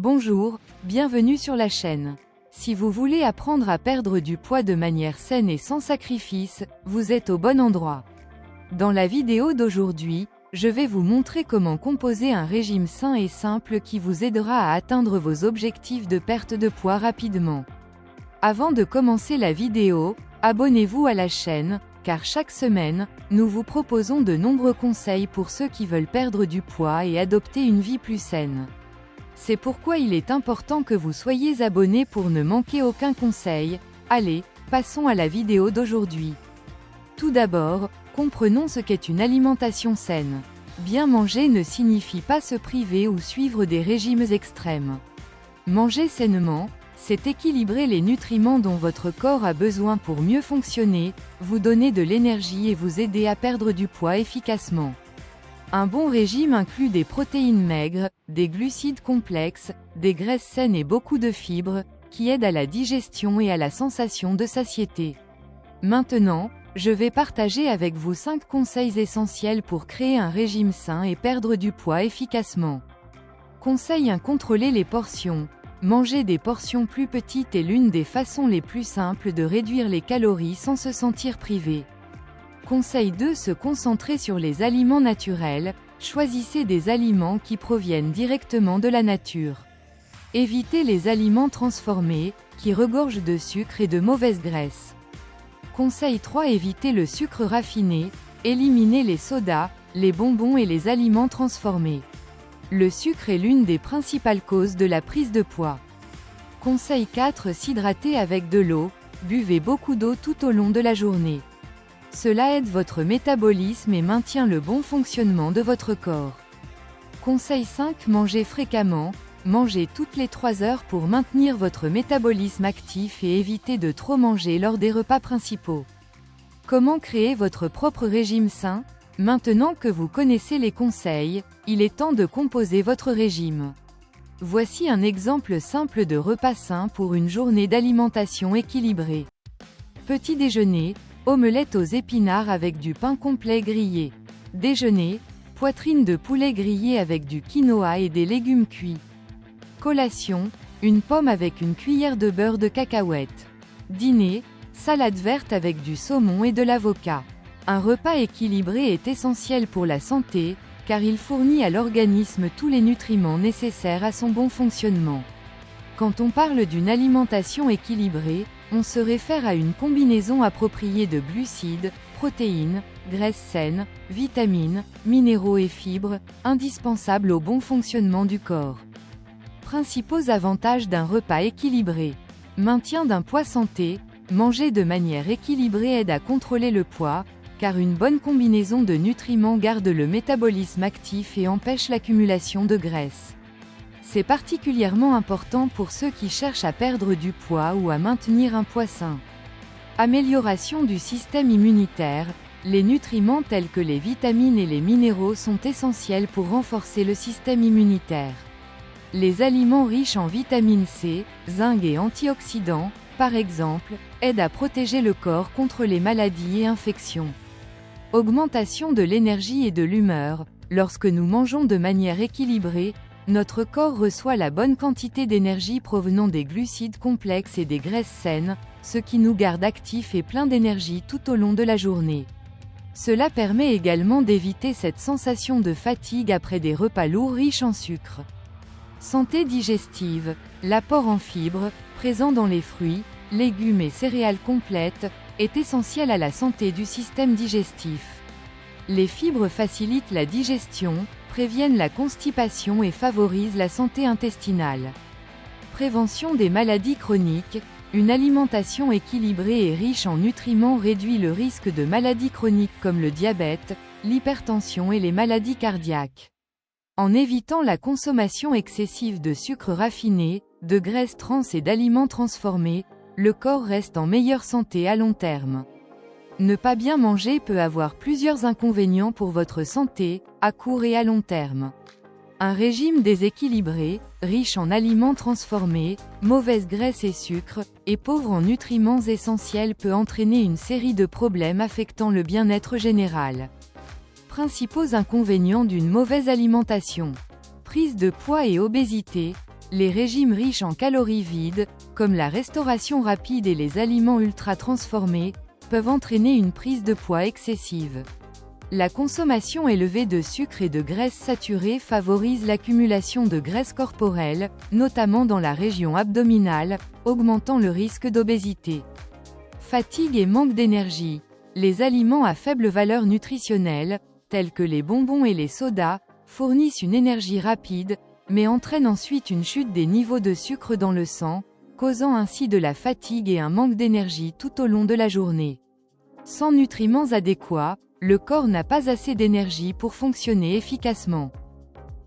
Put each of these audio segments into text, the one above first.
Bonjour, bienvenue sur la chaîne. Si vous voulez apprendre à perdre du poids de manière saine et sans sacrifice, vous êtes au bon endroit. Dans la vidéo d'aujourd'hui, je vais vous montrer comment composer un régime sain et simple qui vous aidera à atteindre vos objectifs de perte de poids rapidement. Avant de commencer la vidéo, abonnez-vous à la chaîne, car chaque semaine, nous vous proposons de nombreux conseils pour ceux qui veulent perdre du poids et adopter une vie plus saine. C'est pourquoi il est important que vous soyez abonnés pour ne manquer aucun conseil. Allez, passons à la vidéo d'aujourd'hui. Tout d'abord, comprenons ce qu'est une alimentation saine. Bien manger ne signifie pas se priver ou suivre des régimes extrêmes. Manger sainement, c'est équilibrer les nutriments dont votre corps a besoin pour mieux fonctionner, vous donner de l'énergie et vous aider à perdre du poids efficacement. Un bon régime inclut des protéines maigres, des glucides complexes, des graisses saines et beaucoup de fibres, qui aident à la digestion et à la sensation de satiété. Maintenant, je vais partager avec vous 5 conseils essentiels pour créer un régime sain et perdre du poids efficacement. Conseil 1: contrôler les portions. Manger des portions plus petites est l'une des façons les plus simples de réduire les calories sans se sentir privé. Conseil 2: se concentrer sur les aliments naturels. Choisissez des aliments qui proviennent directement de la nature. Évitez les aliments transformés, qui regorgent de sucre et de mauvaises graisses. Conseil 3: évitez le sucre raffiné. Éliminez les sodas, les bonbons et les aliments transformés. Le sucre est l'une des principales causes de la prise de poids. Conseil 4: s'hydrater avec de l'eau. Buvez beaucoup d'eau tout au long de la journée. Cela aide votre métabolisme et maintient le bon fonctionnement de votre corps. Conseil 5: mangez fréquemment. Mangez toutes les 3 heures pour maintenir votre métabolisme actif et évitez de trop manger lors des repas principaux. Comment créer votre propre régime sain? Maintenant que vous connaissez les conseils, il est temps de composer votre régime. Voici un exemple simple de repas sain pour une journée d'alimentation équilibrée. Petit déjeuner: omelette aux épinards avec du pain complet grillé. Déjeuner: poitrine de poulet grillée avec du quinoa et des légumes cuits. Collation: une pomme avec une cuillère de beurre de cacahuète. Dîner: salade verte avec du saumon et de l'avocat. Un repas équilibré est essentiel pour la santé, car il fournit à l'organisme tous les nutriments nécessaires à son bon fonctionnement. Quand on parle d'une alimentation équilibrée, on se réfère à une combinaison appropriée de glucides, protéines, graisses saines, vitamines, minéraux et fibres, indispensables au bon fonctionnement du corps. Principaux avantages d'un repas équilibré. Maintien d'un poids santé. Manger de manière équilibrée aide à contrôler le poids, car une bonne combinaison de nutriments garde le métabolisme actif et empêche l'accumulation de graisse. C'est particulièrement important pour ceux qui cherchent à perdre du poids ou à maintenir un poids sain. Amélioration du système immunitaire. Les nutriments tels que les vitamines et les minéraux sont essentiels pour renforcer le système immunitaire. Les aliments riches en vitamine C, zinc et antioxydants, par exemple, aident à protéger le corps contre les maladies et infections. Augmentation de l'énergie et de l'humeur. Lorsque nous mangeons de manière équilibrée, notre corps reçoit la bonne quantité d'énergie provenant des glucides complexes et des graisses saines, ce qui nous garde actifs et pleins d'énergie tout au long de la journée. Cela permet également d'éviter cette sensation de fatigue après des repas lourds riches en sucre. Santé digestive. L'apport en fibres, présent dans les fruits, légumes et céréales complètes, est essentiel à la santé du système digestif. Les fibres facilitent la digestion, préviennent la constipation et favorisent la santé intestinale. Prévention des maladies chroniques. Une alimentation équilibrée et riche en nutriments réduit le risque de maladies chroniques comme le diabète, l'hypertension et les maladies cardiaques. En évitant la consommation excessive de sucre raffiné, de graisses trans et d'aliments transformés, le corps reste en meilleure santé à long terme. Ne pas bien manger peut avoir plusieurs inconvénients pour votre santé, à court et à long terme. Un régime déséquilibré, riche en aliments transformés, mauvaises graisses et sucres, et pauvre en nutriments essentiels peut entraîner une série de problèmes affectant le bien-être général. Principaux inconvénients d'une mauvaise alimentation. Prise de poids et obésité. Les régimes riches en calories vides, comme la restauration rapide et les aliments ultra transformés, peuvent entraîner une prise de poids excessive. La consommation élevée de sucre et de graisses saturées favorise l'accumulation de graisse corporelle, notamment dans la région abdominale, augmentant le risque d'obésité. Fatigue et manque d'énergie. Les aliments à faible valeur nutritionnelle, tels que les bonbons et les sodas, fournissent une énergie rapide, mais entraînent ensuite une chute des niveaux de sucre dans le sang, causant ainsi de la fatigue et un manque d'énergie tout au long de la journée. Sans nutriments adéquats, le corps n'a pas assez d'énergie pour fonctionner efficacement.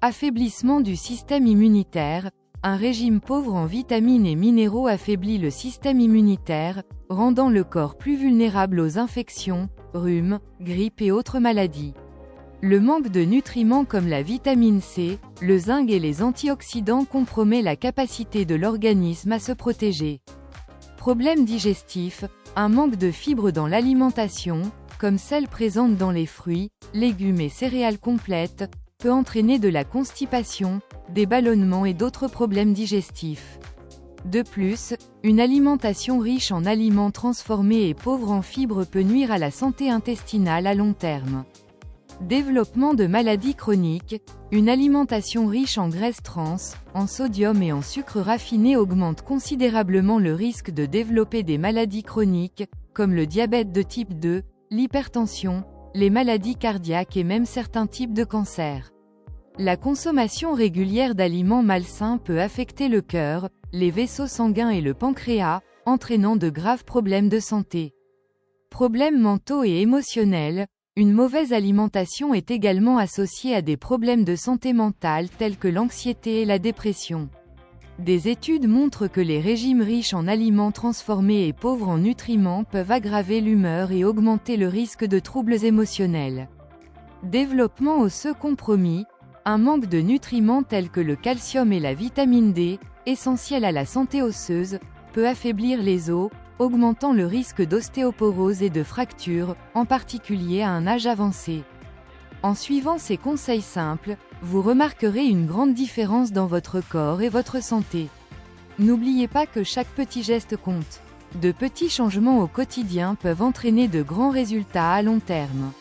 Affaiblissement du système immunitaire. Un régime pauvre en vitamines et minéraux affaiblit le système immunitaire, rendant le corps plus vulnérable aux infections, rhumes, grippes et autres maladies. Le manque de nutriments comme la vitamine C, le zinc et les antioxydants compromet la capacité de l'organisme à se protéger. Problèmes digestifs. Un manque de fibres dans l'alimentation, comme celle présente dans les fruits, légumes et céréales complètes, peut entraîner de la constipation, des ballonnements et d'autres problèmes digestifs. De plus, une alimentation riche en aliments transformés et pauvre en fibres peut nuire à la santé intestinale à long terme. Développement de maladies chroniques. Une alimentation riche en graisses trans, en sodium et en sucre raffiné augmente considérablement le risque de développer des maladies chroniques, comme le diabète de type 2, l'hypertension, les maladies cardiaques et même certains types de cancers. La consommation régulière d'aliments malsains peut affecter le cœur, les vaisseaux sanguins et le pancréas, entraînant de graves problèmes de santé. Problèmes mentaux et émotionnels. Une mauvaise alimentation est également associée à des problèmes de santé mentale tels que l'anxiété et la dépression. Des études montrent que les régimes riches en aliments transformés et pauvres en nutriments peuvent aggraver l'humeur et augmenter le risque de troubles émotionnels. Développement osseux compromis. Un manque de nutriments tels que le calcium et la vitamine D, essentiels à la santé osseuse, peut affaiblir les os, augmentant le risque d'ostéoporose et de fractures, en particulier à un âge avancé. En suivant ces conseils simples, vous remarquerez une grande différence dans votre corps et votre santé. N'oubliez pas que chaque petit geste compte. De petits changements au quotidien peuvent entraîner de grands résultats à long terme.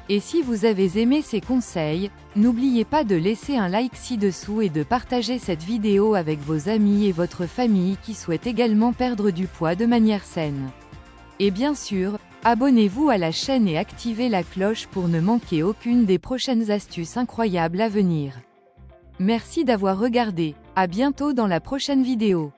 Et si vous avez aimé ces conseils, n'oubliez pas de laisser un like ci-dessous et de partager cette vidéo avec vos amis et votre famille qui souhaitent également perdre du poids de manière saine. Et bien sûr, abonnez-vous à la chaîne et activez la cloche pour ne manquer aucune des prochaines astuces incroyables à venir. Merci d'avoir regardé, à bientôt dans la prochaine vidéo.